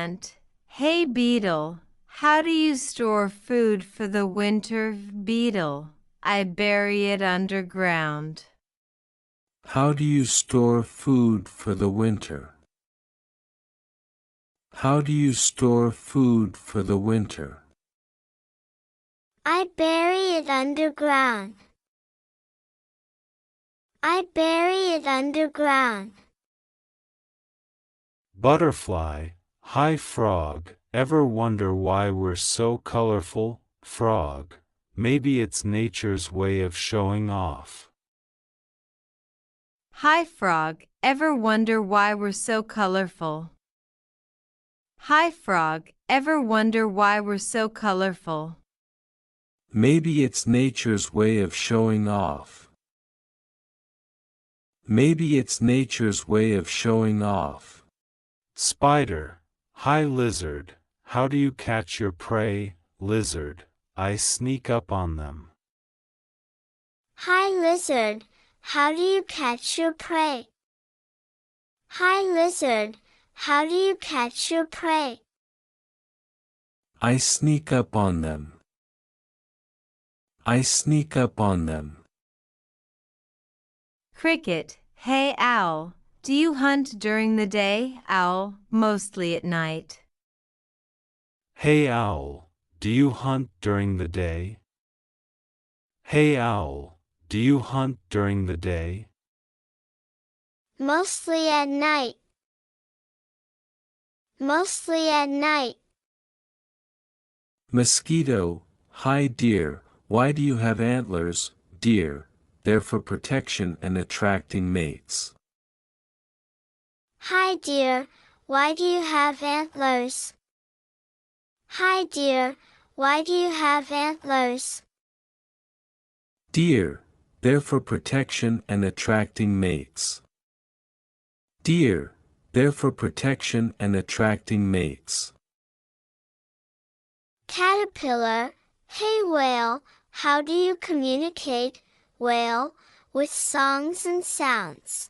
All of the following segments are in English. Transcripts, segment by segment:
ant. Hey beetle, how do you store food for the winter? Beetle, I bury it underground. How do you store food for the winter? How do you store food for the winter? I bury it underground. I bury it underground. Butterfly, hi frog, ever wonder why we're so colorful? Frog, maybe it's nature's way of showing off. Hi frog, ever wonder why we're so colorful? Hi frog, ever wonder why we're so colorful? Maybe it's nature's way of showing off. Maybe it's nature's way of showing off. Spider, hi lizard, how do you catch your prey? Lizard, I sneak up on them. Hi lizard, how do you catch your prey? Hi lizard, how do you catch your prey? I sneak up on them. I sneak up on them. Cricket, hey owl, do you hunt during the day? Owl, mostly at night. Hey owl, do you hunt during the day? Hey owl, do you hunt during the day? Mostly at night. Mostly at night. Mosquito, hi dear, why do you have antlers? Dear, they're for protection and attracting mates. Hi dear, why do you have antlers? Hi dear, why do you have antlers? Dear, they're for protection and attracting mates. Dear, they're for protection and attracting mates. Caterpillar, hey whale, how do you communicate? Whale, with songs and sounds.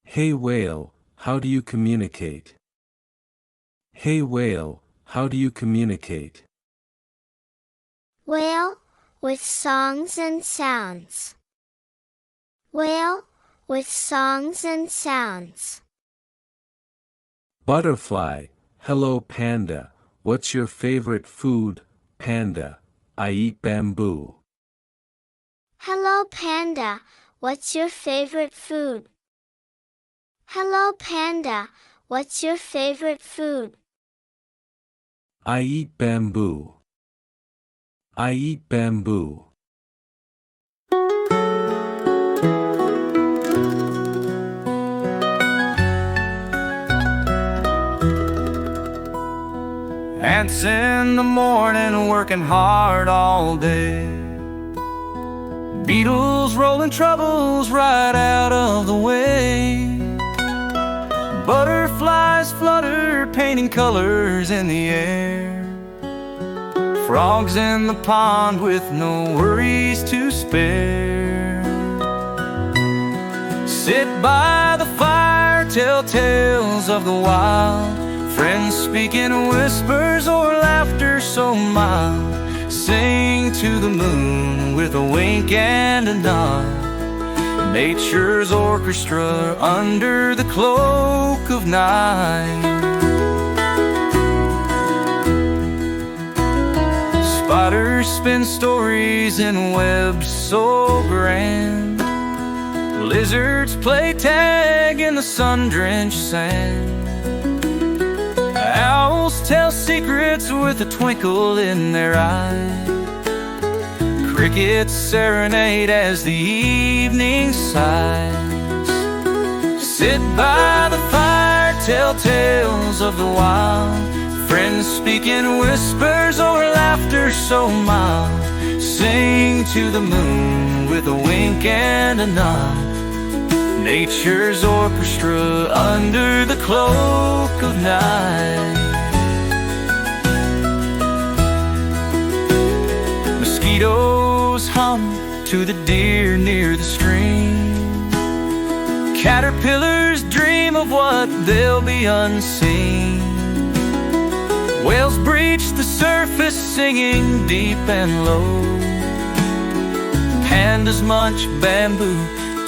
Hey whale, how do you communicate? Hey whale, how do you communicate? Whale, with songs and sounds. Whale, with songs and sounds. Butterfly, hello panda, what's your favorite food? Panda, I eat bamboo. Hello panda, what's your favorite food? Hello panda, what's your favorite food? I eat bamboo. I eat bamboo. Ants in the morning working hard all day. Beetles rolling troubles right out of the way. Butterflies flutter painting colors in the air. Frogs in the pond with no worries to spare. Sit by the fire, tell tales of the wild. Friends speak in whispers or laughter so mild. Sing to the moon with a wink and a nod. Nature's orchestra under the cloak of night. Spiders spin stories in webs so grand. Lizards play tag in the sun-drenched sand. Owls tell secrets with a twinkle in their eye. Crickets serenade as the evening sighs. Sit by the fire, tell tales of the wild. Friends speak in whispers or laughter so mild. Sing to the moon with a wink and a nod. Nature's orchestra under the cloak of night. Mosquitoes hum to the deer near the stream. Caterpillars dream of what they'll be unseen. Whales breach the surface singing deep and low. Pandas munch bamboo,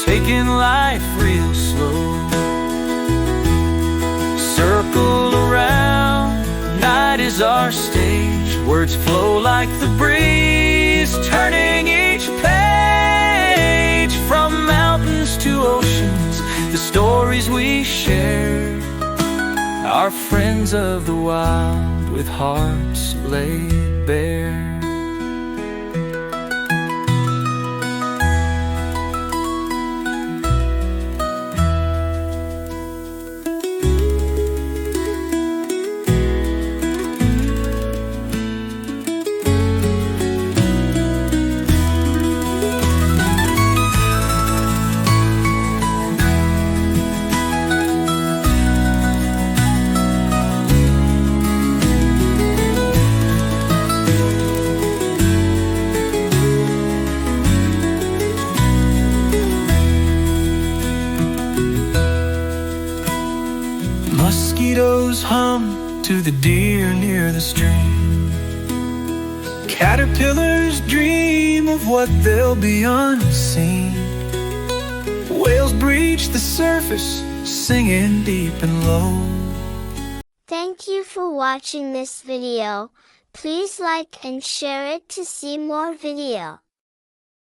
taking life real slow. Circle around, night is our stage. Words flow like the breeze, turning each page. From mountains to oceans, the stories we share are friends of the wild with hearts laid bare. Mosquitoes hum to the deer near the stream. Caterpillars dream of what they'll be unseen. Whales breach the surface, singing deep and low. Thank you for watching this video. Please like and share it to see more video.